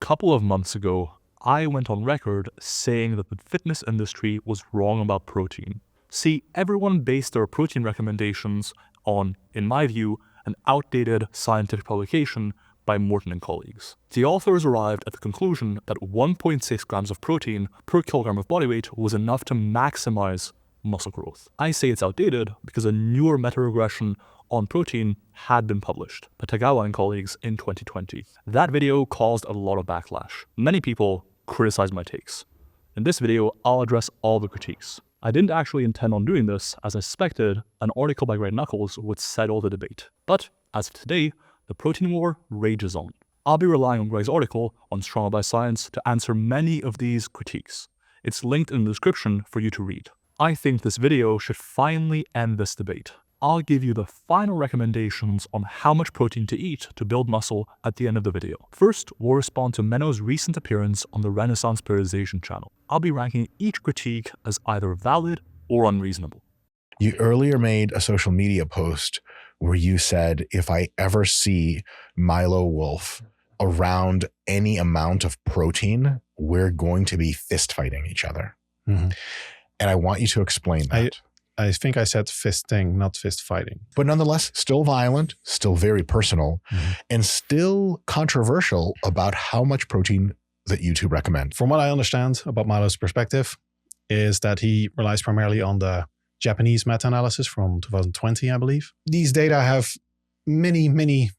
couple of months ago, I went on record saying that the fitness industry was wrong about protein. See, everyone based their protein recommendations on, in my view, an outdated scientific publication by Morton and colleagues. The authors arrived at the conclusion that 1.6 grams of protein per kilogram of body weight was enough to maximize muscle growth. I say it's outdated because a newer meta-regression on protein had been published by Tagawa and colleagues in 2020. That video caused a lot of backlash. Many people criticized my takes. In this video, I'll address all the critiques. I didn't actually intend on doing this, as I suspected an article by Greg Nuckols would settle the debate. But as of today, the protein war rages on. I'll be relying on Greg's article on Stronger by Science to answer many of these critiques. It's linked in the description for you to read. I think this video should finally end this debate. I'll give you the final recommendations on how much protein to eat to build muscle at the end of the video. First, we'll respond to Menno's recent appearance on the Renaissance Periodization channel. I'll be ranking each critique as either valid or unreasonable. You earlier made a social media post where you said, if I ever see Milo Wolf around any amount of protein, we're going to be fist fighting each other. Mm-hmm. And I want you to explain that. I think I said fisting, not fist fighting. But nonetheless, still violent, still very personal, and still controversial about how much protein that you two recommend. From what I understand about Milo's perspective is that he relies primarily on the Japanese meta-analysis from 2020, I believe. These data have many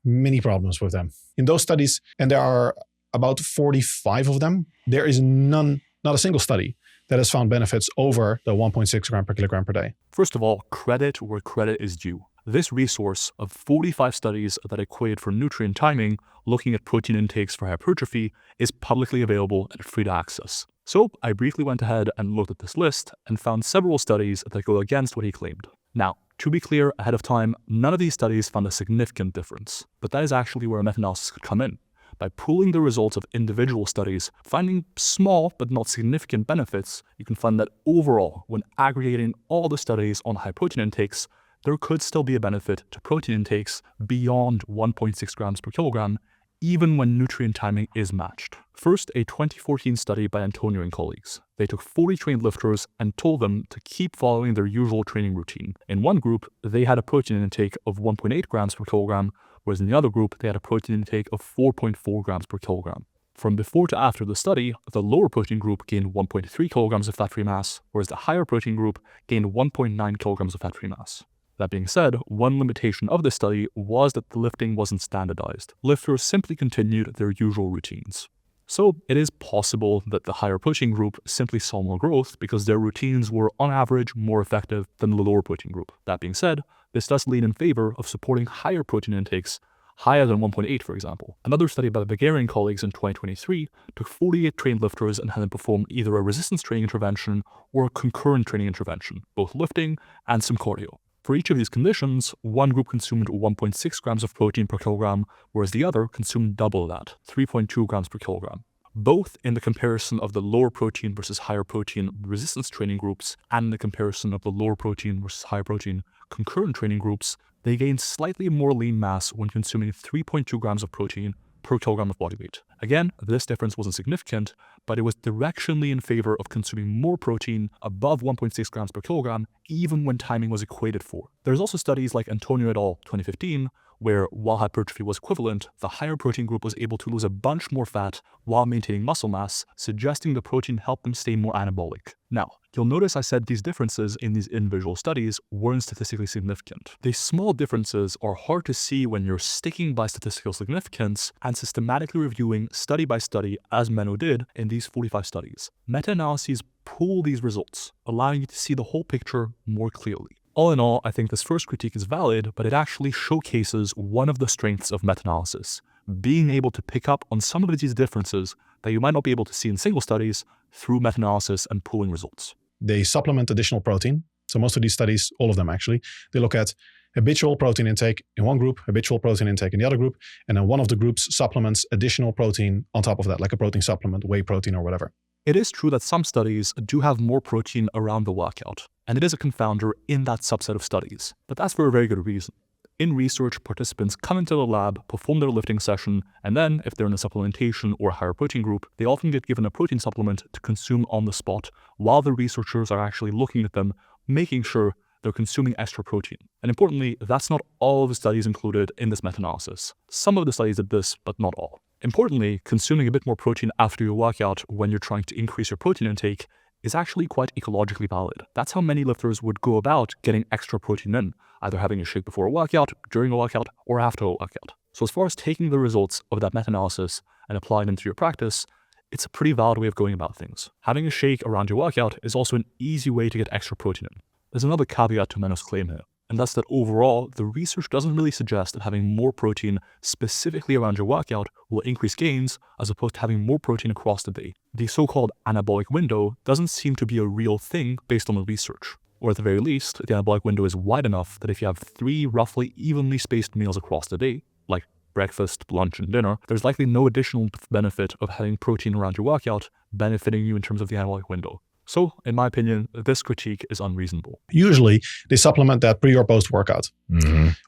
problems with them. In those studies, and there are about 45 of them, there is not a single study that has found benefits over the 1.6 gram per kilogram per day. First of all, credit where credit is due. This resource of 45 studies that equate for nutrient timing, looking at protein intakes for hypertrophy, is publicly available and free to access. So I briefly went ahead and looked at this list and found several studies that go against what he claimed. Now, to be clear ahead of time, none of these studies found a significant difference, but that is actually where a meta-analysis could come in. By pooling the results of individual studies, finding small but not significant benefits, you can find that overall, when aggregating all the studies on high protein intakes, there could still be a benefit to protein intakes beyond 1.6 grams per kilogram, even when nutrient timing is matched. First, a 2014 study by Antonio and colleagues. They took 40 trained lifters and told them to keep following their usual training routine. In one group, they had a protein intake of 1.8 grams per kilogram, whereas in the other group, they had a protein intake of 4.4 grams per kilogram. From before to after the study, the lower protein group gained 1.3 kilograms of fat-free mass, whereas the higher protein group gained 1.9 kilograms of fat-free mass. That being said, one limitation of this study was that the lifting wasn't standardized. Lifters simply continued their usual routines. So it is possible that the higher protein group simply saw more growth because their routines were on average more effective than the lower protein group. That being said, this does lean in favor of supporting higher protein intakes, higher than 1.8 for example. Another study by the Bulgarian colleagues in 2023 took 48 trained lifters and had them perform either a resistance training intervention or a concurrent training intervention, both lifting and some cardio. For each of these conditions, one group consumed 1.6 grams of protein per kilogram, whereas the other consumed double that, 3.2 grams per kilogram. Both in the comparison of the lower protein versus higher protein resistance training groups and in the comparison of the lower protein versus higher protein concurrent training groups, they gained slightly more lean mass when consuming 3.2 grams of protein per kilogram of body weight. Again, this difference wasn't significant, but it was directionally in favor of consuming more protein above 1.6 grams per kilogram, even when timing was equated for. There's also studies like Antonio et al. 2015, where while hypertrophy was equivalent, the higher protein group was able to lose a bunch more fat while maintaining muscle mass, suggesting the protein helped them stay more anabolic. Now, you'll notice I said these differences in these individual studies weren't statistically significant. These small differences are hard to see when you're sticking by statistical significance and systematically reviewing study by study, as Menno did in these 45 studies. Meta-analyses pool these results, allowing you to see the whole picture more clearly. All in all, I think this first critique is valid, but it actually showcases one of the strengths of meta-analysis, being able to pick up on some of these differences that you might not be able to see in single studies through meta-analysis and pooling results. They supplement additional protein. So most of these studies, all of them actually, they look at habitual protein intake in one group, habitual protein intake in the other group, and then one of the groups supplements additional protein on top of that, like a protein supplement, whey protein or whatever. It is true that some studies do have more protein around the workout, and it is a confounder in that subset of studies, but that's for a very good reason. In research, participants come into the lab, perform their lifting session, and then, if they're in a supplementation or higher protein group, they often get given a protein supplement to consume on the spot while the researchers are actually looking at them, making sure they're consuming extra protein. And importantly, that's not all of the studies included in this meta-analysis. Some of the studies did this, but not all. Importantly, consuming a bit more protein after your workout when you're trying to increase your protein intake is actually quite ecologically valid. That's how many lifters would go about getting extra protein in, either having a shake before a workout, during a workout, or after a workout. So as far as taking the results of that meta-analysis and applying them to your practice, it's a pretty valid way of going about things. Having a shake around your workout is also an easy way to get extra protein in. There's another caveat to Menno's claim here, and that's that overall, the research doesn't really suggest that having more protein specifically around your workout will increase gains as opposed to having more protein across the day. The so-called anabolic window doesn't seem to be a real thing based on the research. Or at the very least, the anabolic window is wide enough that if you have 3 roughly evenly spaced meals across the day, like breakfast, lunch, and dinner, there's likely no additional benefit of having protein around your workout benefiting you in terms of the anabolic window. So, in my opinion, this critique is unreasonable. Usually, they supplement that pre or post-workout,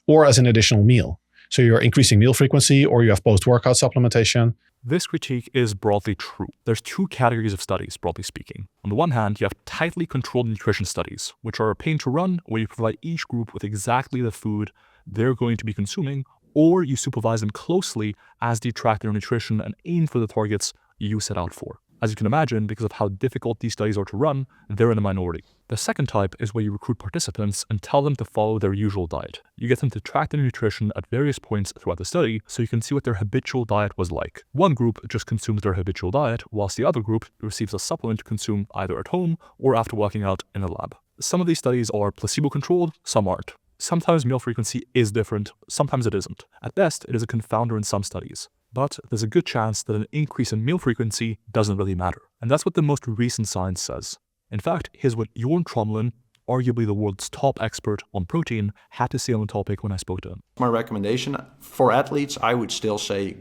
or as an additional meal. So you're increasing meal frequency, or you have post-workout supplementation. This critique is broadly true. There's 2 categories of studies, broadly speaking. On the one hand, you have tightly controlled nutrition studies, which are a pain to run, where you provide each group with exactly the food they're going to be consuming, or you supervise them closely as they track their nutrition and aim for the targets you set out for. As you can imagine, because of how difficult these studies are to run, they're in a minority. The second type is where you recruit participants and tell them to follow their usual diet. You get them to track their nutrition at various points throughout the study so you can see what their habitual diet was like. One group just consumes their habitual diet, whilst the other group receives a supplement to consume either at home or after working out in a lab. Some of these studies are placebo-controlled, some aren't. Sometimes meal frequency is different, sometimes it isn't. At best, it is a confounder in some studies. But there's a good chance that an increase in meal frequency doesn't really matter. And that's what the most recent science says. In fact, here's what Jorn Trommelen, arguably the world's top expert on protein, had to say on the topic when I spoke to him. My recommendation for athletes, I would still say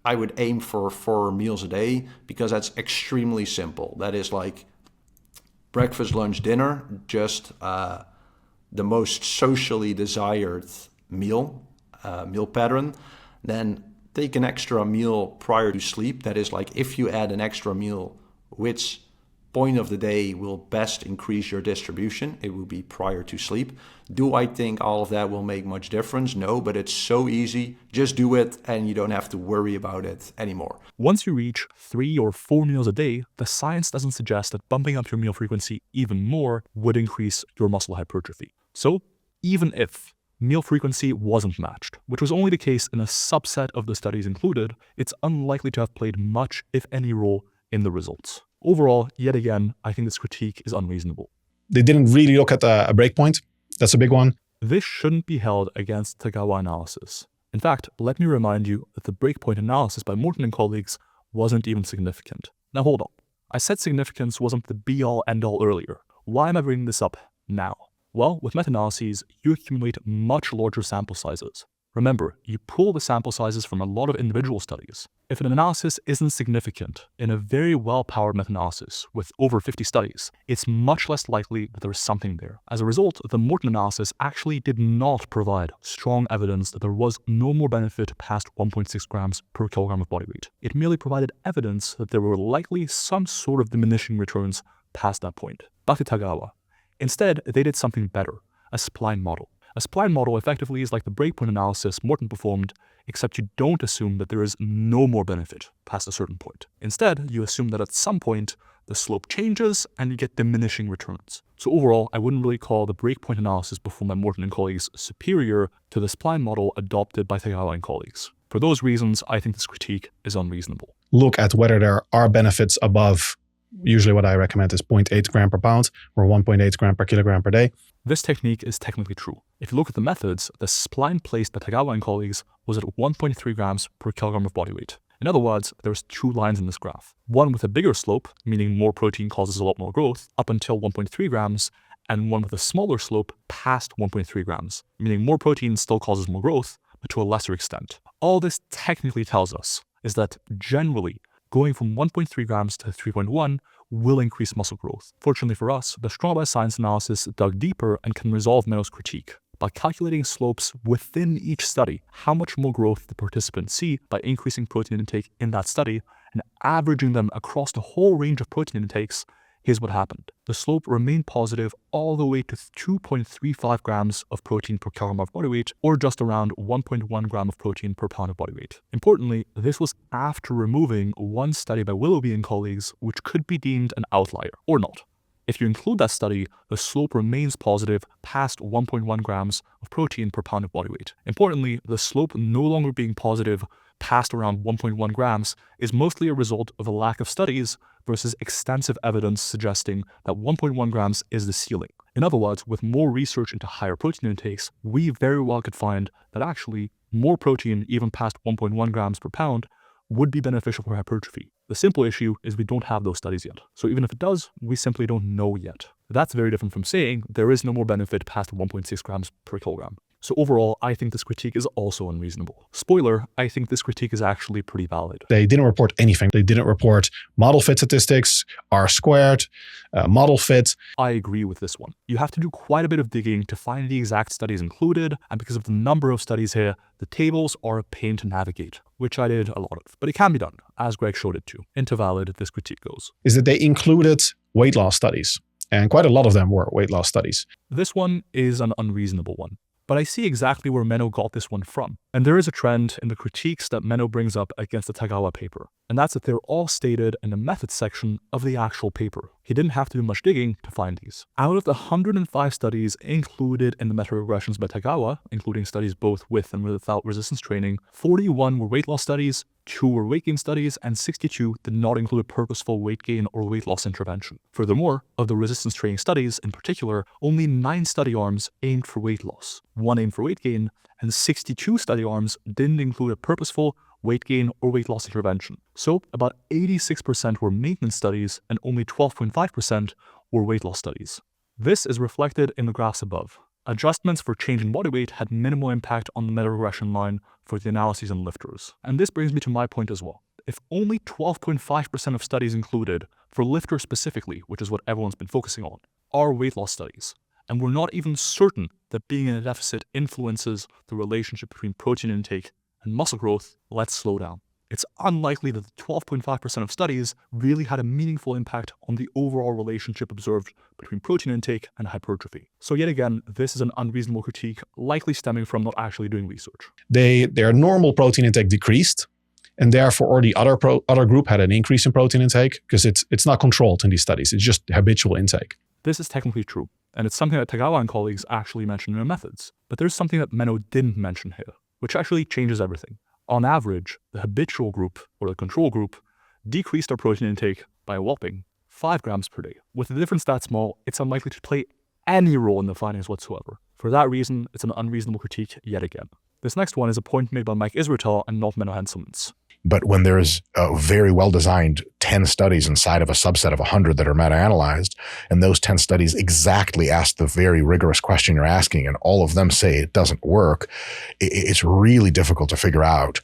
I would aim for 4 meals a day because that's extremely simple. That is like breakfast, lunch, dinner, just the most socially desired meal pattern. Then take an extra meal prior to sleep. That is like if you add an extra meal, which point of the day will best increase your distribution? It will be prior to sleep. Do I think all of that will make much difference? No, but it's so easy. Just do it and you don't have to worry about it anymore. Once you reach 3 or 4 meals a day, the science doesn't suggest that bumping up your meal frequency even more would increase your muscle hypertrophy. So even if meal frequency wasn't matched, which was only the case in a subset of the studies included, it's unlikely to have played much, if any, role in the results. Overall, yet again, I think this critique is unreasonable. They didn't really look at a breakpoint. That's a big one. This shouldn't be held against Tagawa analysis. In fact, let me remind you that the breakpoint analysis by Morton and colleagues wasn't even significant. Now hold on. I said significance wasn't the be-all end-all earlier. Why am I bringing this up now? Well, with meta-analyses, you accumulate much larger sample sizes. Remember, you pull the sample sizes from a lot of individual studies. If an analysis isn't significant in a very well-powered meta-analysis with over 50 studies, it's much less likely that there's something there. As a result, the Morton analysis actually did not provide strong evidence that there was no more benefit past 1.6 grams per kilogram of body weight. It merely provided evidence that there were likely some sort of diminishing returns past that point. Back to Tagawa. Instead, they did something better, a spline model. A spline model effectively is like the breakpoint analysis Morton performed, except you don't assume that there is no more benefit past a certain point. Instead, you assume that at some point, the slope changes and you get diminishing returns. So overall, I wouldn't really call the breakpoint analysis performed by Morton and colleagues superior to the spline model adopted by Tagawa and colleagues. For those reasons, I think this critique is unreasonable. Look at whether there are benefits above. Usually what I recommend is 0.8 gram per pound or 1.8 gram per kilogram per day. This technique is technically true. If you look at the methods, the spline placed by Tagawa and colleagues was at 1.3 grams per kilogram of body weight. In other words, there's 2 lines in this graph. One with a bigger slope, meaning more protein causes a lot more growth, up until 1.3 grams, and one with a smaller slope past 1.3 grams, meaning more protein still causes more growth, but to a lesser extent. All this technically tells us is that generally, going from 1.3 grams to 3.1 will increase muscle growth. Fortunately for us, the Strong by Science analysis dug deeper and can resolve Menno's critique. by calculating slopes within each study, how much more growth the participants see by increasing protein intake in that study, and averaging them across the whole range of protein intakes, here's what happened. The slope remained positive all the way to 2.35 grams of protein per kilogram of body weight, or just around 1.1 gram of protein per pound of body weight. Importantly, this was after removing one study by Willoughby and colleagues, which could be deemed an outlier, or not. If you include that study, the slope remains positive past 1.1 grams of protein per pound of body weight. Importantly, the slope no longer being positive past around 1.1 grams is mostly a result of a lack of studies versus extensive evidence suggesting that 1.1 grams is the ceiling. In other words, with more research into higher protein intakes, we very well could find that actually more protein, even past 1.1 grams per pound, would be beneficial for hypertrophy. The simple issue is we don't have those studies yet. So even if it does, we simply don't know yet. That's very different from saying there is no more benefit past 1.6 grams per kilogram. So overall, I think this critique is also unreasonable. Spoiler, I think this critique is actually pretty valid. They didn't report anything. They didn't report model fit statistics, R squared, model fit. I agree with this one. You have to do quite a bit of digging to find the exact studies included, and because of the number of studies here, the tables are a pain to navigate, which I did a lot of. But it can be done, as Greg showed it to. Into valid, this critique goes. Is that they included weight loss studies, and quite a lot of them were weight loss studies. This one is an unreasonable one. But I see exactly where Menno got this one from. And there is a trend in the critiques that Menno brings up against the Tagawa paper. And that's that they're all stated in the methods section of the actual paper. He didn't have to do much digging to find these. Out of the 105 studies included in the meta-regressions by Tagawa, including studies both with and without resistance training, 41 were weight loss studies, 2 were weight gain studies, and 62 did not include a purposeful weight gain or weight loss intervention. Furthermore, of the resistance training studies in particular, only 9 study arms aimed for weight loss, 1 aimed for weight gain, and 62 study arms didn't include a purposeful weight gain or weight loss intervention. So about 86% were maintenance studies and only 12.5% were weight loss studies. This is reflected in the graphs above. Adjustments for change in body weight had minimal impact on the meta-regression line for the analyses in lifters. And this brings me to my point as well. If only 12.5% of studies included, for lifters specifically, which is what everyone's been focusing on, are weight loss studies, and we're not even certain that being in a deficit influences the relationship between protein intake and muscle growth, let's slow down. It's unlikely that the 12.5% of studies really had a meaningful impact on the overall relationship observed between protein intake and hypertrophy. So yet again, this is an unreasonable critique, likely stemming from not actually doing research. Their normal protein intake decreased, and therefore the other group had an increase in protein intake because it's not controlled in these studies. It's just habitual intake. This is technically true, and it's something that Tagawa and colleagues actually mentioned in their methods. But there's something that Menno didn't mention here, which actually changes everything. On average, the habitual group, or the control group, decreased their protein intake by a whopping 5 grams per day. With the difference that small, it's unlikely to play any role in the findings whatsoever. For that reason, it's an unreasonable critique yet again. This next one is a point made by Mike Israetel and not Menno Henselmans. But when there's a very well-designed 10 studies inside of a subset of 100 that are meta-analyzed, and those 10 studies exactly ask the very rigorous question you're asking, and all of them say it doesn't work, it's really difficult to figure out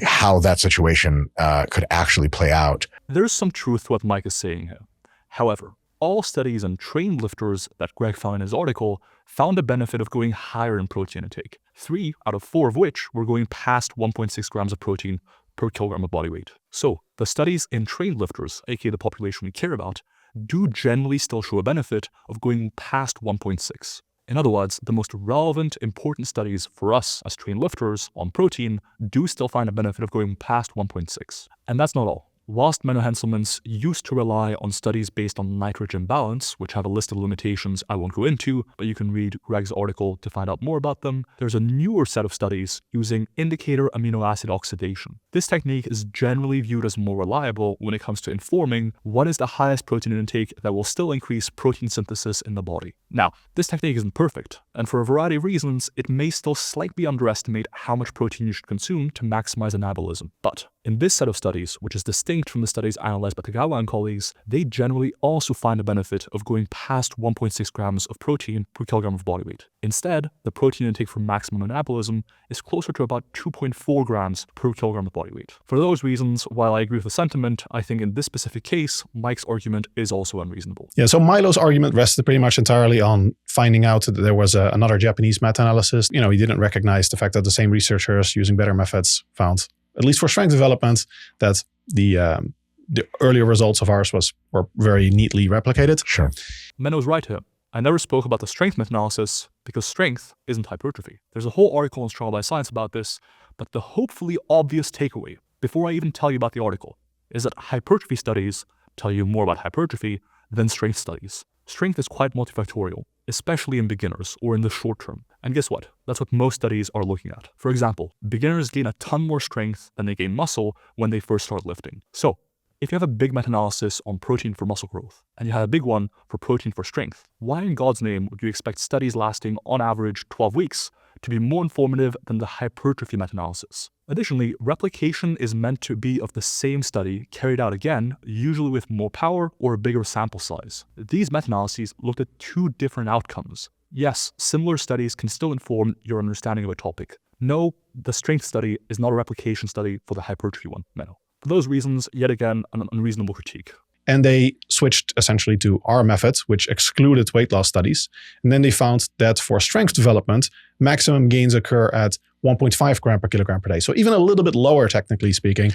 how that situation could actually play out. There's some truth to what Mike is saying here. However, all studies on trained lifters that Greg found in his article found the benefit of going higher in protein intake, 3 out of 4 of which were going past 1.6 grams of protein per kilogram of body weight. So the studies in trained lifters, aka the population we care about, do generally still show a benefit of going past 1.6. In other words, the most relevant, important studies for us as trained lifters on protein do still find a benefit of going past 1.6. And that's not all. Whilst Menno Henselmans used to rely on studies based on nitrogen balance, which have a list of limitations I won't go into, but you can read Greg's article to find out more about them, there's a newer set of studies using indicator amino acid oxidation. This technique is generally viewed as more reliable when it comes to informing what is the highest protein intake that will still increase protein synthesis in the body. Now, this technique isn't perfect, and for a variety of reasons, it may still slightly underestimate how much protein you should consume to maximize anabolism. But in this set of studies, which is distinct distinct from the studies analyzed by Tagawa and colleagues, they generally also find a benefit of going past 1.6 grams of protein per kilogram of body weight. Instead, the protein intake for maximum anabolism is closer to about 2.4 grams per kilogram of body weight. For those reasons, while I agree with the sentiment, I think in this specific case, Mike's argument is also unreasonable. Yeah, so Milo's argument rested pretty much entirely on finding out that there was another Japanese meta-analysis. He didn't recognize the fact that the same researchers using better methods found, at least for strength development, that the earlier results of ours were very neatly replicated. Sure. Menno's right here. I never spoke about the strength meta-analysis because strength isn't hypertrophy. There's a whole article in Strong by Science about this, but the hopefully obvious takeaway, before I even tell you about the article, is that hypertrophy studies tell you more about hypertrophy than strength studies. Strength is quite multifactorial, especially in beginners or in the short term. And guess what? That's what most studies are looking at. For example, beginners gain a ton more strength than they gain muscle when they first start lifting. So, if you have a big meta-analysis on protein for muscle growth, and you have a big one for protein for strength, why in God's name would you expect studies lasting on average 12 weeks to be more informative than the hypertrophy meta-analysis? Additionally, replication is meant to be of the same study carried out again, usually with more power or a bigger sample size. These meta-analyses looked at two different outcomes. Yes, similar studies can still inform your understanding of a topic. No, the strength study is not a replication study for the hypertrophy one, Menno. For those reasons, yet again, an unreasonable critique. And they switched essentially to our method, which excluded weight loss studies. And then they found that for strength development, maximum gains occur at 1.5 gram per kilogram per day. So even a little bit lower, technically speaking.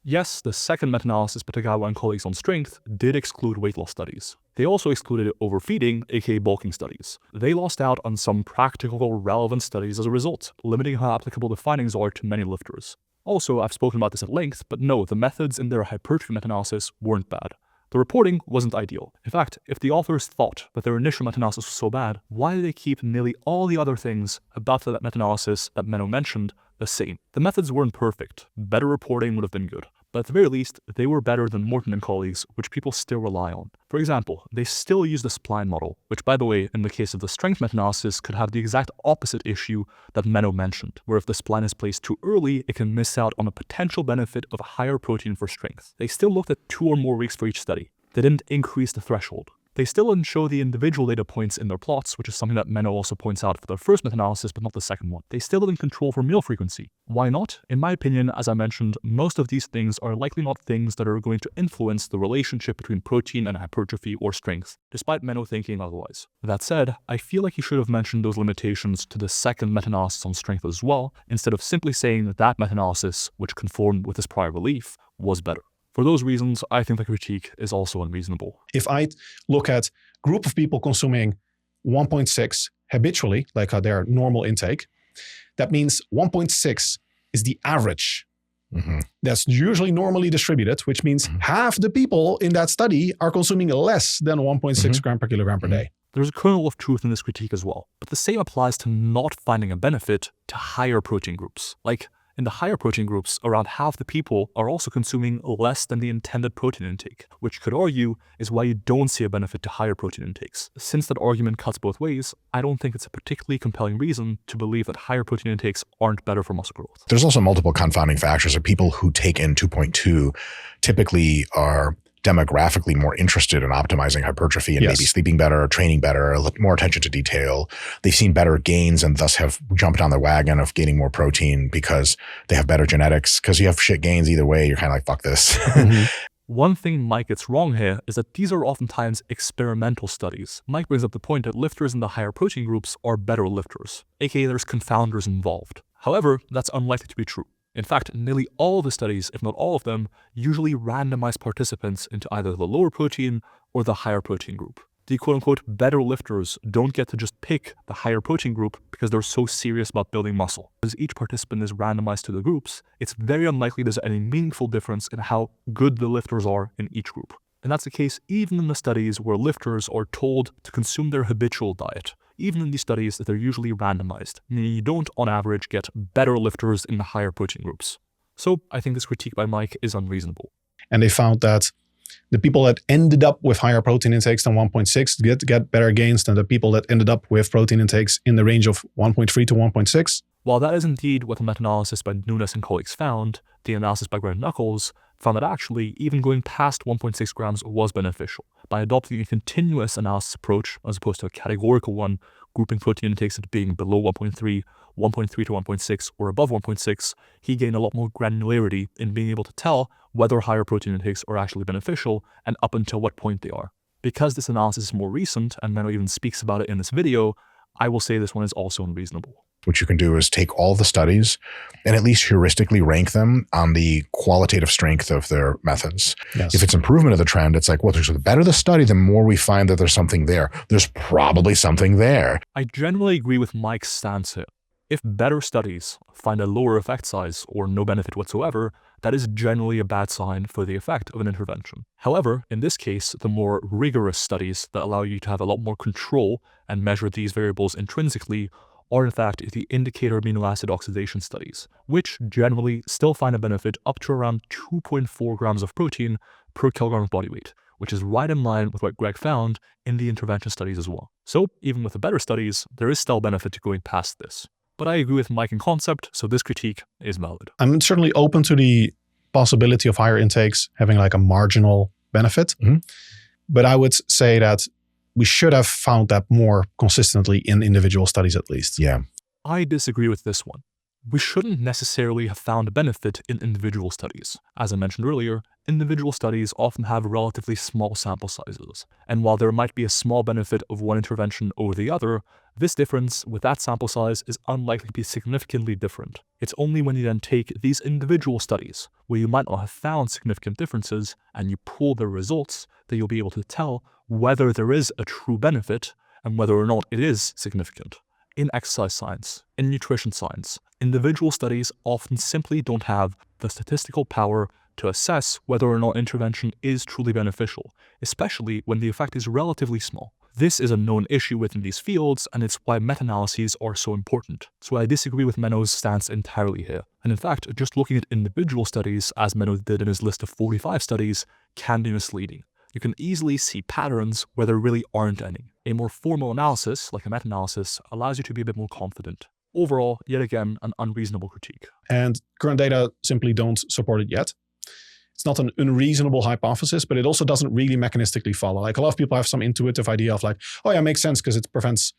Yes, the second meta-analysis by Tagawa and colleagues on strength did exclude weight loss studies. They also excluded overfeeding, aka bulking studies. They lost out on some practical, relevant studies as a result, limiting how applicable the findings are to many lifters. Also, I've spoken about this at length, but no, the methods in their hypertrophy meta-analysis weren't bad. The reporting wasn't ideal. In fact, if the authors thought that their initial meta-analysis was so bad, why did they keep nearly all the other things about that meta-analysis that Menno mentioned the same? The methods weren't perfect. Better reporting would have been good. But at the very least, they were better than Morton and colleagues, which people still rely on. For example, they still use the spline model, which by the way, in the case of the strength meta-analysis, could have the exact opposite issue that Menno mentioned, where if the spline is placed too early, it can miss out on a potential benefit of higher protein for strength. They still looked at 2 or more weeks for each study. They didn't increase the threshold. They still didn't show the individual data points in their plots, which is something that Menno also points out for their first meta-analysis, but not the second one. They still didn't control for meal frequency. Why not? In my opinion, as I mentioned, most of these things are likely not things that are going to influence the relationship between protein and hypertrophy or strength, despite Menno thinking otherwise. That said, I feel like he should have mentioned those limitations to the second meta-analysis on strength as well, instead of simply saying that meta-analysis, which conformed with his prior belief, was better. For those reasons, I think the critique is also unreasonable. If I look at a group of people consuming 1.6 habitually, like their normal intake, that means 1.6 is the average. Mm-hmm. That's usually normally distributed, which means half the people in that study are consuming less than 1.6 gram per kilogram per day. There's a kernel of truth in this critique as well, but the same applies to not finding a benefit to higher protein groups. Like, in the higher protein groups, around half the people are also consuming less than the intended protein intake, which could argue is why you don't see a benefit to higher protein intakes. Since that argument cuts both ways, I don't think it's a particularly compelling reason to believe that higher protein intakes aren't better for muscle growth. There's also multiple confounding factors. So people who take in 2.2 typically are demographically more interested in optimizing hypertrophy and maybe sleeping better, training better, more attention to detail. They've seen better gains and thus have jumped on the wagon of gaining more protein because they have better genetics. Because you have shit gains either way, you're kind of like, fuck this. One thing Mike gets wrong here is that these are oftentimes experimental studies. Mike brings up the point that lifters in the higher protein groups are better lifters, aka there's confounders involved. However, that's unlikely to be true. In fact, nearly all of the studies, if not all of them, usually randomize participants into either the lower protein or the higher protein group. The quote-unquote better lifters don't get to just pick the higher protein group because they're so serious about building muscle. As each participant is randomized to the groups, it's very unlikely there's any meaningful difference in how good the lifters are in each group. And that's the case even in the studies where lifters are told to consume their habitual diet. Even in these studies that they're usually randomized, meaning you don't on average get better lifters in the higher protein groups. So I think this critique by Mike is unreasonable. And they found that the people that ended up with higher protein intakes than 1.6 get better gains than the people that ended up with protein intakes in the range of 1.3 to 1.6. While that is indeed what the meta-analysis by Nunes and colleagues found, the analysis by Grant Knuckles found that actually even going past 1.6 grams was beneficial. By adopting a continuous analysis approach as opposed to a categorical one, grouping protein intakes into being below 1.3, 1.3 to 1.6, or above 1.6, he gained a lot more granularity in being able to tell whether higher protein intakes are actually beneficial and up until what point they are. Because this analysis is more recent, and Milo even speaks about it in this video, I will say this one is also unreasonable. What you can do is take all the studies and at least heuristically rank them on the qualitative strength of their methods. Yes. If it's improvement of the trend, it's like, well, the better the study, the more we find that there's something there. There's probably something there. I generally agree with Mike's stance here. If better studies find a lower effect size or no benefit whatsoever, that is generally a bad sign for the effect of an intervention. However, in this case, the more rigorous studies that allow you to have a lot more control and measure these variables intrinsically are in fact the indicator amino acid oxidation studies, which generally still find a benefit up to around 2.4 grams of protein per kilogram of body weight, which is right in line with what Greg found in the intervention studies as well. So even with the better studies, there is still benefit to going past this. But I agree with Mike in concept, so this critique is valid. I'm certainly open to the possibility of higher intakes having like a marginal benefit. Mm-hmm. But I would say that we should have found that more consistently in individual studies at least. Yeah. I disagree with this one. We shouldn't necessarily have found a benefit in individual studies. As I mentioned earlier, individual studies often have relatively small sample sizes, and while there might be a small benefit of one intervention over the other, this difference with that sample size is unlikely to be significantly different. It's only when you then take these individual studies, where you might not have found significant differences, and you pull the results, that you'll be able to tell whether there is a true benefit and whether or not it is significant. In exercise science, in nutrition science, individual studies often simply don't have the statistical power to assess whether or not intervention is truly beneficial, especially when the effect is relatively small. This is a known issue within these fields, and it's why meta-analyses are so important. So I disagree with Menno's stance entirely here. And in fact, just looking at individual studies, as Menno did in his list of 45 studies, can be misleading. You can easily see patterns where there really aren't any. A more formal analysis, like a meta-analysis, allows you to be a bit more confident. Overall, yet again, an unreasonable critique. And current data simply don't support it yet. It's not an unreasonable hypothesis, but it also doesn't really mechanistically follow. Like a lot of people have some intuitive idea of like, oh yeah, it makes sense because it prevents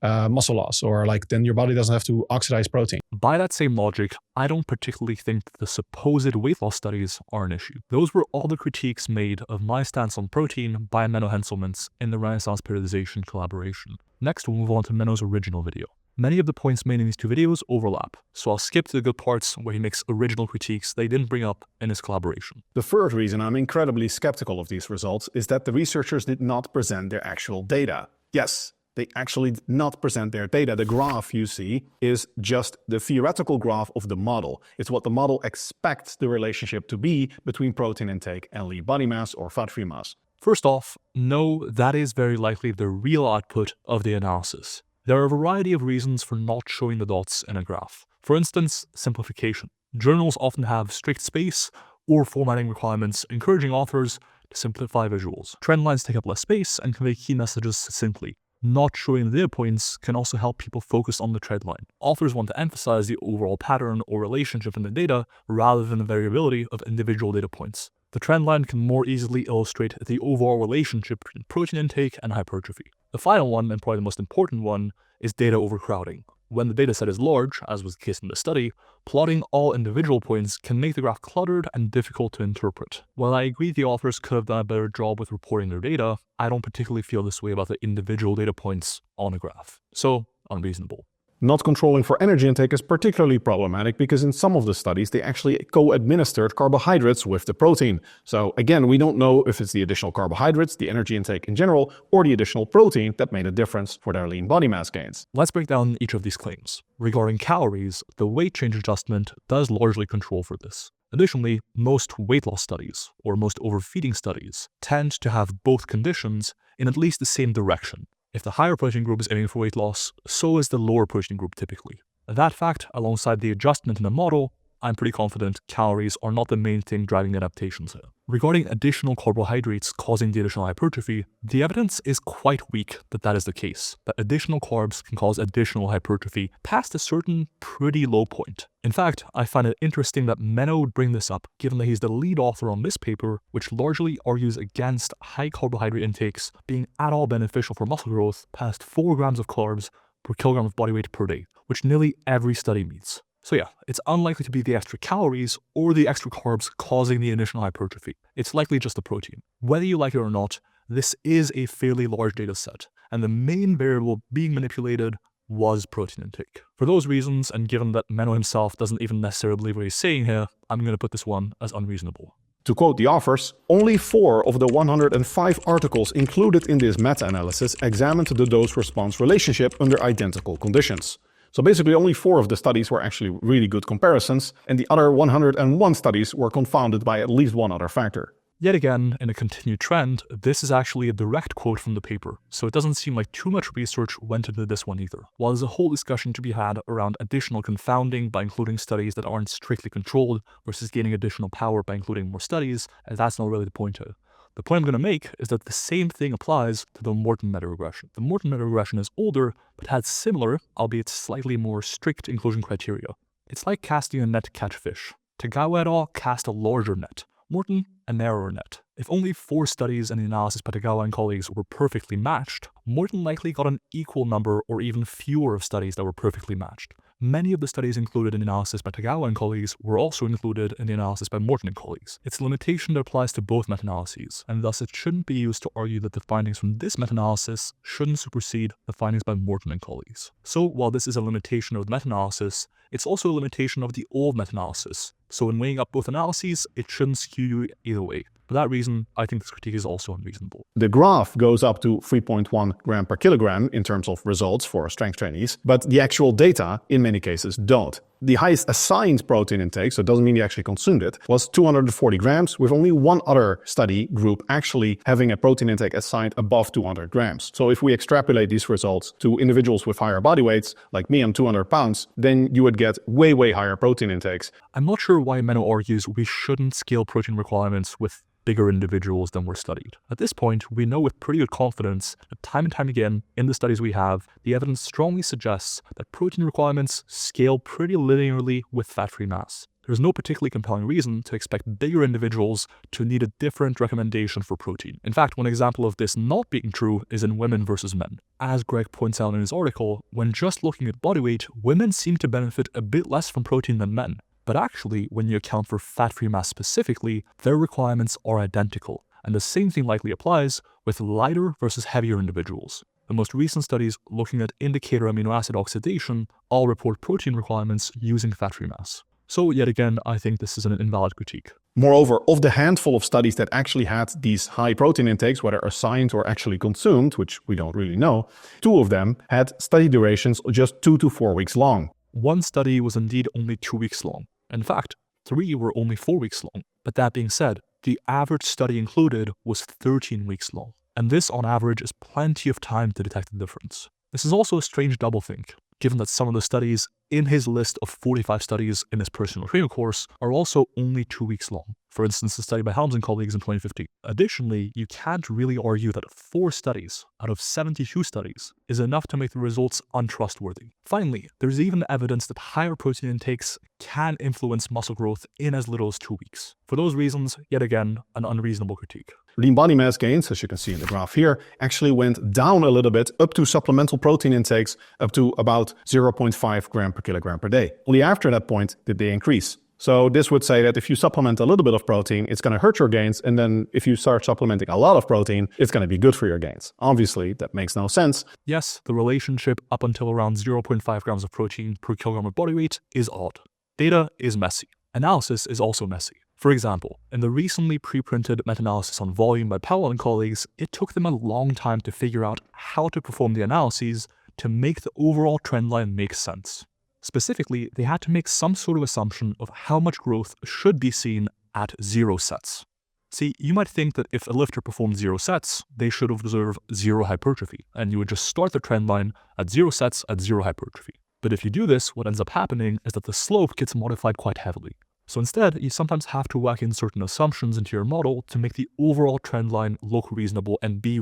muscle loss, or like then your body doesn't have to oxidize protein. By that same logic, I don't particularly think the supposed weight loss studies are an issue. Those were all the critiques made of my stance on protein by Menno Henselmans in the Renaissance Periodization collaboration. Next, we'll move on to Menno's original video. Many of the points made in these two videos overlap, so I'll skip to the good parts where he makes original critiques they didn't bring up in his collaboration. The third reason I'm incredibly skeptical of these results is that the researchers did not present their actual data. Yes, they actually did not present their data. The graph you see is just the theoretical graph of the model. It's what the model expects the relationship to be between protein intake and lean body mass or fat-free mass. First off, no, that is very likely the real output of the analysis. There are a variety of reasons for not showing the dots in a graph. For instance, simplification. Journals often have strict space or formatting requirements, encouraging authors to simplify visuals. Trend lines take up less space and convey key messages succinctly. Not showing their points can also help people focus on the trend line. Authors want to emphasize the overall pattern or relationship in the data rather than the variability of individual data points. The trend line can more easily illustrate the overall relationship between protein intake and hypertrophy. The final one, and probably the most important one, is data overcrowding. When the dataset is large, as was the case in the study, plotting all individual points can make the graph cluttered and difficult to interpret. While I agree the authors could have done a better job with reporting their data, I don't particularly feel this way about the individual data points on a graph. So, unreasonable. Not controlling for energy intake is particularly problematic because in some of the studies they actually co-administered carbohydrates with the protein. So again, we don't know if it's the additional carbohydrates, the energy intake in general, or the additional protein that made a difference for their lean body mass gains. Let's break down each of these claims. Regarding calories, the weight change adjustment does largely control for this. Additionally, most weight loss studies, or most overfeeding studies, tend to have both conditions in at least the same direction. If the higher protein group is aiming for weight loss, so is the lower protein group typically. That fact, alongside the adjustment in the model, I'm pretty confident calories are not the main thing driving adaptations here. Regarding additional carbohydrates causing the additional hypertrophy, the evidence is quite weak that is the case, that additional carbs can cause additional hypertrophy past a certain pretty low point. In fact, I find it interesting that Milo would bring this up, given that he's the lead author on this paper, which largely argues against high carbohydrate intakes being at all beneficial for muscle growth past 4 grams of carbs per kilogram of body weight per day, which nearly every study meets. So yeah, it's unlikely to be the extra calories or the extra carbs causing the initial hypertrophy. It's likely just the protein. Whether you like it or not, this is a fairly large data set, and the main variable being manipulated was protein intake. For those reasons, and given that Milo himself doesn't even necessarily believe what he's saying here, I'm going to put this one as unreasonable. To quote the authors, only 4 of the 105 articles included in this meta-analysis examined the dose-response relationship under identical conditions. So basically only 4 of the studies were actually really good comparisons, and the other 101 studies were confounded by at least one other factor. Yet again, in a continued trend, this is actually a direct quote from the paper, so it doesn't seem like too much research went into this one either. While there's a whole discussion to be had around additional confounding by including studies that aren't strictly controlled versus gaining additional power by including more studies, and that's not really the point here. The point I'm going to make is that the same thing applies to the Morton meta-regression. The Morton meta-regression is older, but had similar, albeit slightly more strict inclusion criteria. It's like casting a net to catch fish. Tagawa et al. Cast a larger net. Morton, a narrower net. If only 4 studies in the analysis by Tagawa and colleagues were perfectly matched, Morton likely got an equal number or even fewer of studies that were perfectly matched. Many of the studies included in the analysis by Tagawa and colleagues were also included in the analysis by Morton and colleagues. It's a limitation that applies to both meta-analyses, and thus it shouldn't be used to argue that the findings from this meta-analysis shouldn't supersede the findings by Morton and colleagues. So while this is a limitation of the meta-analysis, it's also a limitation of the old meta-analysis. So in weighing up both analyses, it shouldn't skew you either way. For that reason, I think this critique is also unreasonable. The graph goes up to 3.1 gram per kilogram in terms of results for strength trainees, but the actual data in many cases don't. The highest assigned protein intake, so it doesn't mean you actually consumed it, was 240 grams, with only one other study group actually having a protein intake assigned above 200 grams. So if we extrapolate these results to individuals with higher body weights, like me, I'm 200 pounds, then you would get way higher protein intakes. I'm not sure why Milo argues we shouldn't scale protein requirements with bigger individuals than were studied. At this point, we know with pretty good confidence that time and time again, in the studies we have, the evidence strongly suggests that protein requirements scale pretty linearly with fat-free mass. There's no particularly compelling reason to expect bigger individuals to need a different recommendation for protein. In fact, one example of this not being true is in women versus men. As Greg points out in his article, when just looking at body weight, women seem to benefit a bit less from protein than men. But actually, when you account for fat-free mass specifically, their requirements are identical. And the same thing likely applies with lighter versus heavier individuals. The most recent studies looking at indicator amino acid oxidation all report protein requirements using fat-free mass. So yet again, I think this is an invalid critique. Moreover, of the handful of studies that actually had these high protein intakes, whether assigned or actually consumed, which we don't really know, 2 of them had study durations just 2 to 4 weeks long. One study was indeed only 2 weeks long. In fact, 3 were only 4 weeks long. But that being said, the average study included was 13 weeks long. And this, on average, is plenty of time to detect the difference. This is also a strange doublethink, given that some of the studies in his list of 45 studies in his personal training course are also only 2 weeks long. For instance, the study by Helms and colleagues in 2015. Additionally, you can't really argue that 4 studies out of 72 studies is enough to make the results untrustworthy. Finally, there's even evidence that higher protein intakes can influence muscle growth in as little as 2 weeks. For those reasons, yet again, an unreasonable critique. Lean body mass gains, as you can see in the graph here, actually went down a little bit up to supplemental protein intakes up to about 0.5 gram per kilogram per day. Only after that point did they increase. So this would say that if you supplement a little bit of protein, it's going to hurt your gains. And then if you start supplementing a lot of protein, it's going to be good for your gains. Obviously, that makes no sense. Yes, the relationship up until around 0.5 grams of protein per kilogram of body weight is odd. Data is messy. Analysis is also messy. For example, in the recently pre-printed meta-analysis on volume by Powell and colleagues, it took them a long time to figure out how to perform the analyses to make the overall trend line make sense. Specifically, they had to make some sort of assumption of how much growth should be seen at 0 sets. See, you might think that if a lifter performed 0 sets, they should observe 0 hypertrophy, and you would just start the trend line at 0 sets at 0 hypertrophy. But if you do this, what ends up happening is that the slope gets modified quite heavily. So instead, you sometimes have to whack in certain assumptions into your model to make the overall trend line look reasonable and be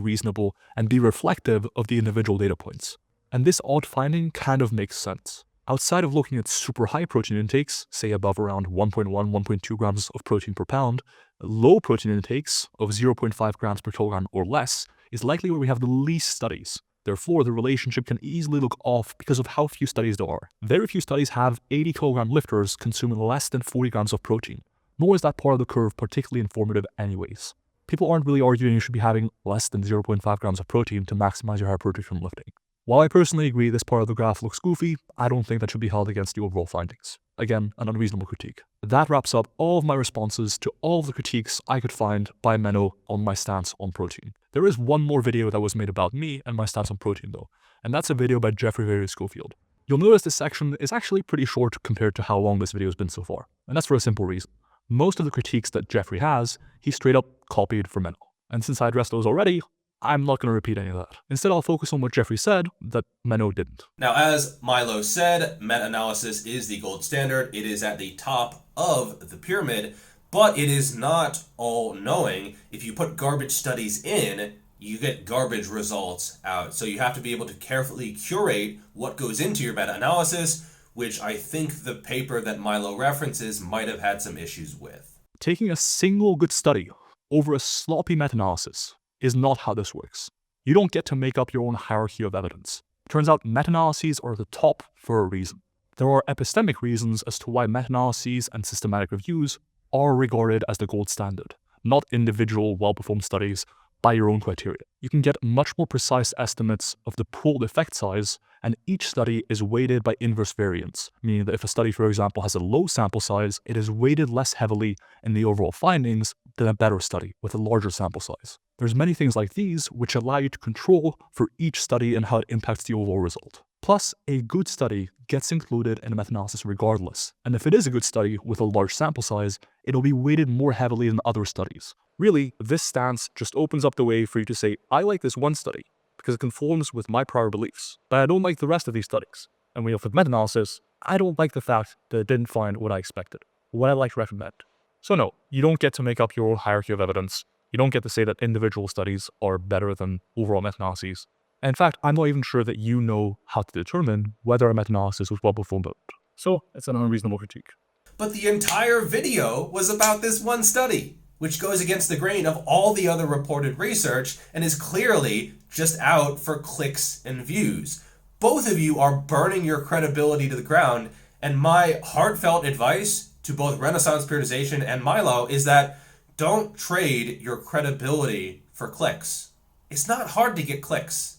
reflective of the individual data points. And this odd finding kind of makes sense. Outside of looking at super high protein intakes, say above around 1.1, 1.2 grams of protein per pound, low protein intakes of 0.5 grams per kilogram or less is likely where we have the least studies. Therefore, the relationship can easily look off because of how few studies there are. Very few studies have 80 kilogram lifters consuming less than 40 grams of protein, nor is that part of the curve particularly informative anyways. People aren't really arguing you should be having less than 0.5 grams of protein to maximize your hypertrophy from lifting. While I personally agree this part of the graph looks goofy, I don't think that should be held against the overall findings. Again, an unreasonable critique. That wraps up all of my responses to all of the critiques I could find by Menno on my stance on protein. There is one more video that was made about me and my stance on protein though, and that's a video by Jeffrey Very Schofield. You'll notice this section is actually pretty short compared to how long this video has been so far, and that's for a simple reason. Most of the critiques that Jeffrey has, he straight up copied from Menno. And since I addressed those already, I'm not going to repeat any of that. Instead, I'll focus on what Jeffrey said that Menno didn't. Now, as Milo said, meta-analysis is the gold standard. It is at the top of the pyramid, but it is not all-knowing. If you put garbage studies in, you get garbage results out. So you have to be able to carefully curate what goes into your meta-analysis, which I think the paper that Milo references might have had some issues with. Taking a single good study over a sloppy meta-analysis is not how this works. You don't get to make up your own hierarchy of evidence. It turns out meta-analyses are at the top for a reason. There are epistemic reasons as to why meta-analyses and systematic reviews are regarded as the gold standard, not individual well-performed studies by your own criteria. You can get much more precise estimates of the pooled effect size, and each study is weighted by inverse variance, meaning that if a study, for example, has a low sample size, it is weighted less heavily in the overall findings than a better study with a larger sample size. There's many things like these which allow you to control for each study and how it impacts the overall result. Plus, a good study gets included in a meta-analysis regardless, and if it is a good study with a large sample size, it'll be weighted more heavily than other studies. Really, this stance just opens up the way for you to say, I like this one study because it conforms with my prior beliefs, but I don't like the rest of these studies. And when you look at meta-analysis, I don't like the fact that it didn't find what I expected, what I like to recommend. So no, you don't get to make up your own hierarchy of evidence. You don't get to say that individual studies are better than overall meta-analyses. In fact, I'm not even sure that you know how to determine whether a meta-analysis was well performed or not. So it's an unreasonable critique. But the entire video was about this one study, which goes against the grain of all the other reported research and is clearly just out for clicks and views. Both of you are burning your credibility to the ground, and my heartfelt advice to both Renaissance Periodization and Milo is that don't trade your credibility for clicks. It's not hard to get clicks.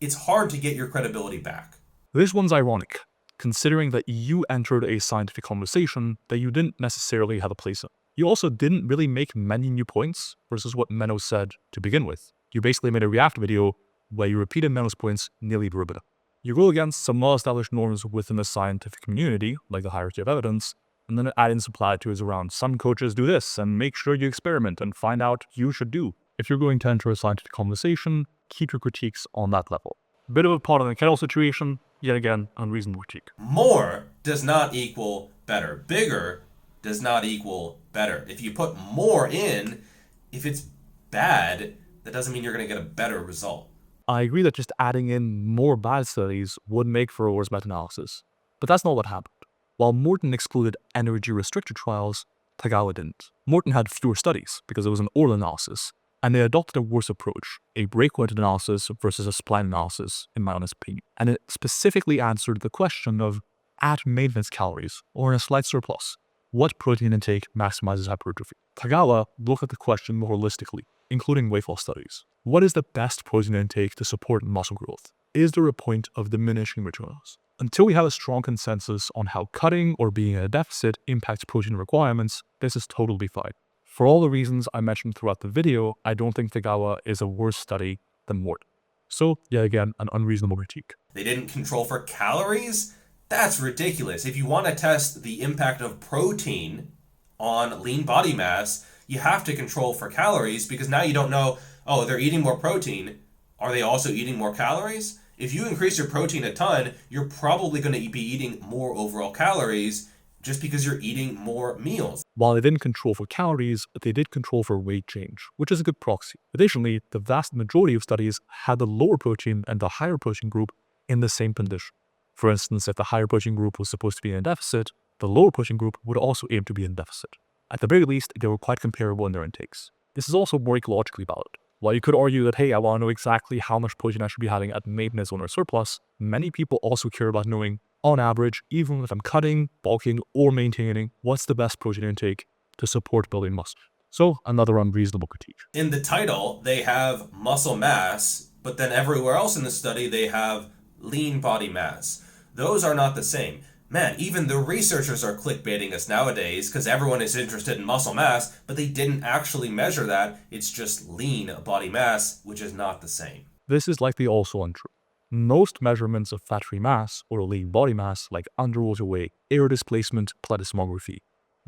It's hard to get your credibility back. This one's ironic, considering that you entered a scientific conversation that you didn't necessarily have a place in. You also didn't really make many new points versus what Menno said to begin with. You basically made a react video where you repeated Menno's points nearly verbatim. You go against some well-established norms within the scientific community, like the hierarchy of evidence, and then adding some platitudes around some coaches do this and make sure you experiment and find out you should do. If you're going to enter a scientific conversation, keep your critiques on that level. Bit of a pot on the kettle situation, yet again, unreasonable critique. More does not equal better. Bigger does not equal better. If you put more in, if it's bad, that doesn't mean you're going to get a better result. I agree that just adding in more bad studies would make for a worse meta-analysis, but that's not what happened. While Morton excluded energy-restricted trials, Tagawa didn't. Morton had fewer studies because it was an oral analysis, and they adopted a worse approach, a breakpoint analysis versus a spline analysis, in my honest opinion. And it specifically answered the question of, at maintenance calories, or in a slight surplus, what protein intake maximizes hypertrophy? Tagawa looked at the question more holistically, including weight loss studies. What is the best protein intake to support muscle growth? Is there a point of diminishing returns? Until we have a strong consensus on how cutting or being in a deficit impacts protein requirements, this is totally fine. For all the reasons I mentioned throughout the video, I don't think Tagawa is a worse study than Morton. So, yet again, an unreasonable critique. They didn't control for calories? That's ridiculous. If you want to test the impact of protein on lean body mass, you have to control for calories because now you don't know, oh, they're eating more protein. Are they also eating more calories? If you increase your protein a ton, you're probably going to be eating more overall calories just because you're eating more meals. While they didn't control for calories, they did control for weight change, which is a good proxy. Additionally, the vast majority of studies had the lower protein and the higher protein group in the same condition. For instance, if the higher protein group was supposed to be in deficit, the lower protein group would also aim to be in deficit. At the very least, they were quite comparable in their intakes. This is also more ecologically valid. While you could argue that, hey, I want to know exactly how much protein I should be having at maintenance or surplus, many people also care about knowing, on average, even if I'm cutting, bulking, or maintaining, what's the best protein intake to support building muscle. So, another unreasonable critique. In the title, they have muscle mass, but then everywhere else in the study, they have lean body mass. Those are not the same. Man, even the researchers are clickbaiting us nowadays because everyone is interested in muscle mass, but they didn't actually measure that. It's just lean body mass, which is not the same. This is likely also untrue. Most measurements of fat-free mass or lean body mass, like underwater weight, air displacement, plethysmography,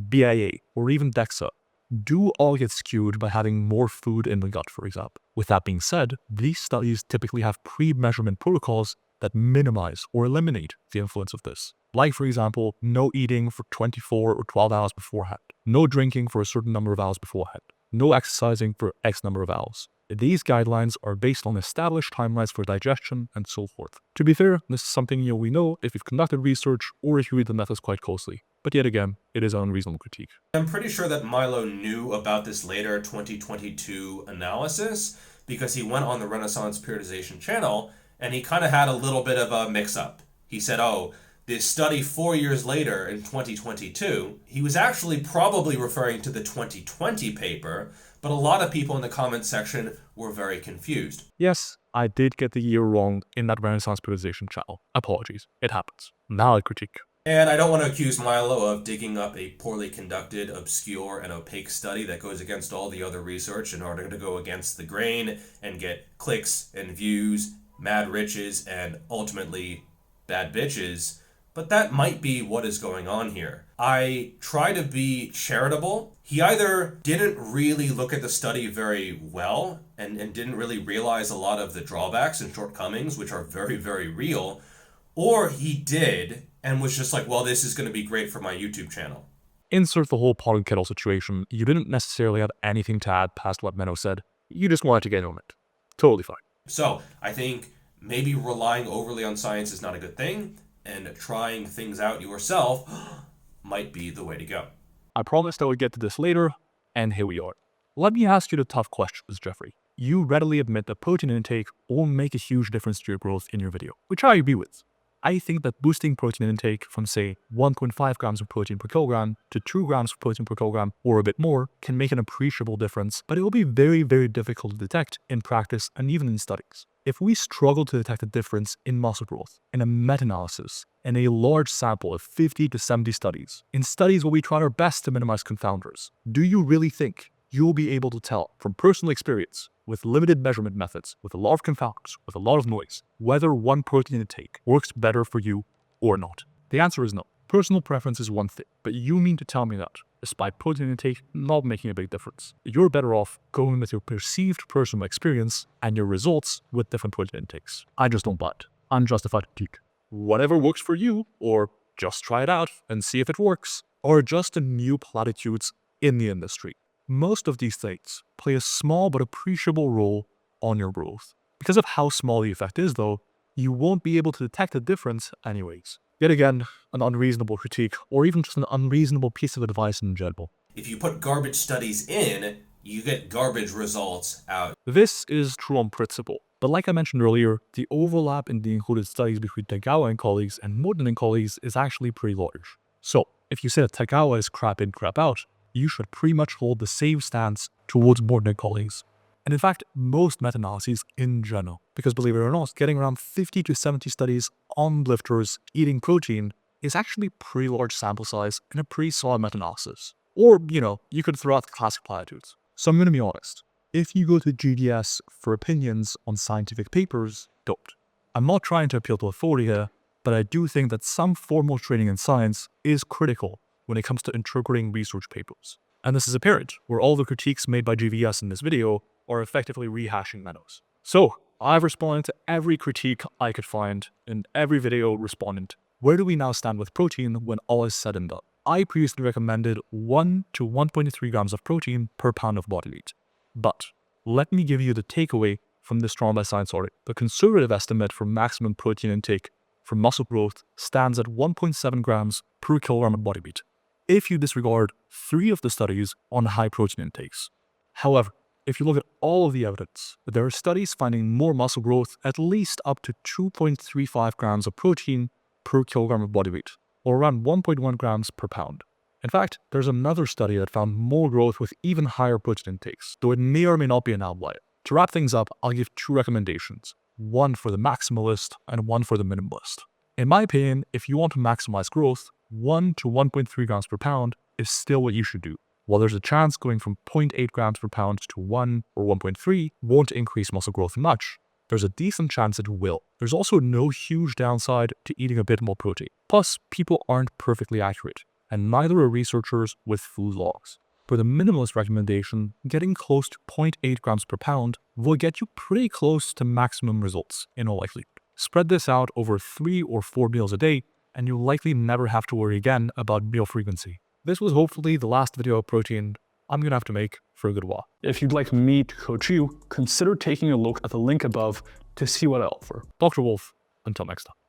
BIA, or even DEXA, do all get skewed by having more food in the gut, for example. With that being said, these studies typically have pre-measurement protocols that minimize or eliminate the influence of this. Like, for example, no eating for 24 or 12 hours beforehand, no drinking for a certain number of hours beforehand, no exercising for X number of hours. These guidelines are based on established timelines for digestion and so forth. To be fair, this is something we know if you've conducted research or if you read the methods quite closely. But yet again, it is an unreasonable critique. I'm pretty sure that Milo knew about this later 2022 analysis because he went on the Renaissance Periodization channel and he kind of had a little bit of a mix-up. He said, oh, this study 4 years later in 2022, he was actually probably referring to the 2020 paper, but a lot of people in the comments section were very confused. Yes, I did get the year wrong in that Renaissance Periodization channel. Apologies, it happens. Now I critique. And I don't want to accuse Milo of digging up a poorly conducted, obscure, and opaque study that goes against all the other research in order to go against the grain and get clicks and views, mad riches, and ultimately bad bitches. But that might be what is going on here. I try to be charitable. He either didn't really look at the study very well and didn't really realize a lot of the drawbacks and shortcomings, which are very, very real, or he did and was just like, well, this is going to be great for my YouTube channel. Insert the whole pot and kettle situation. You didn't necessarily have anything to add past what Menno said. You just wanted to get on it. Totally fine. So I think maybe relying overly on science is not a good thing, and trying things out yourself might be the way to go. I promised I would get to this later, and here we are. Let me ask you the tough questions, Jeffrey. You readily admit that protein intake won't make a huge difference to your growth in your video, which I agree with. I think that boosting protein intake from, say, 1.5 grams of protein per kilogram to 2 grams of protein per kilogram or a bit more can make an appreciable difference, but it will be very, very difficult to detect in practice and even in studies. If we struggle to detect a difference in muscle growth in a meta-analysis in a large sample of 50 to 70 studies, in studies where we try our best to minimize confounders, do you really think you'll be able to tell from personal experience with limited measurement methods, with a lot of confounders, with a lot of noise, whether one protein intake works better for you or not? The answer is no. Personal preference is one thing, but you mean to tell me that, despite protein intake not making a big difference, you're better off going with your perceived personal experience and your results with different protein intakes? I just don't buy it. Unjustified critique. Whatever works for you, or just try it out and see if it works, are just the new platitudes in the industry. Most of these things play a small but appreciable role on your growth. Because of how small the effect is, though, you won't be able to detect a difference anyways. Yet again, an unreasonable critique, or even just an unreasonable piece of advice in general. If you put garbage studies in, you get garbage results out. This is true on principle, but like I mentioned earlier, the overlap in the included studies between Tagawa and colleagues and Morden and colleagues is actually pretty large. So, if you say that Tagawa is crap in, crap out, you should pretty much hold the same stance towards Morden and colleagues. And in fact, most meta-analyses in general. Because believe it or not, getting around 50 to 70 studies on lifters eating protein is actually a pretty large sample size and a pretty solid meta-analysis. Or, you could throw out the classic platitudes. So I'm going to be honest. If you go to GDS for opinions on scientific papers, don't. I'm not trying to appeal to authority here, but I do think that some formal training in science is critical when it comes to interpreting research papers. And this is apparent, where all the critiques made by GVS in this video are effectively rehashing Menno's. So, I've responded to every critique I could find in every video respondent. Where do we now stand with protein when all is said and done? I previously recommended 1 to 1.3 grams of protein per pound of body weight. But let me give you the takeaway from this Strong by Science article. The conservative estimate for maximum protein intake for muscle growth stands at 1.7 grams per kilogram of body weight, if you disregard 3 of the studies on high protein intakes. However, if you look at all of the evidence, there are studies finding more muscle growth at least up to 2.35 grams of protein per kilogram of body weight, or around 1.1 grams per pound. In fact, there's another study that found more growth with even higher protein intakes, though it may or may not be an outlier. To wrap things up, I'll give 2 recommendations, one for the maximalist and one for the minimalist. In my opinion, if you want to maximize growth, 1 to 1.3 grams per pound is still what you should do. While there's a chance going from 0.8 grams per pound to 1 or 1.3 won't increase muscle growth much, there's a decent chance it will. There's also no huge downside to eating a bit more protein. Plus, people aren't perfectly accurate, and neither are researchers with food logs. For the minimalist recommendation, getting close to 0.8 grams per pound will get you pretty close to maximum results in all likelihood. Spread this out over 3 or 4 meals a day, and you'll likely never have to worry again about meal frequency. This was hopefully the last video of protein I'm gonna have to make for a good while. If you'd like me to coach you, consider taking a look at the link above to see what I offer. Dr. Wolf, until next time.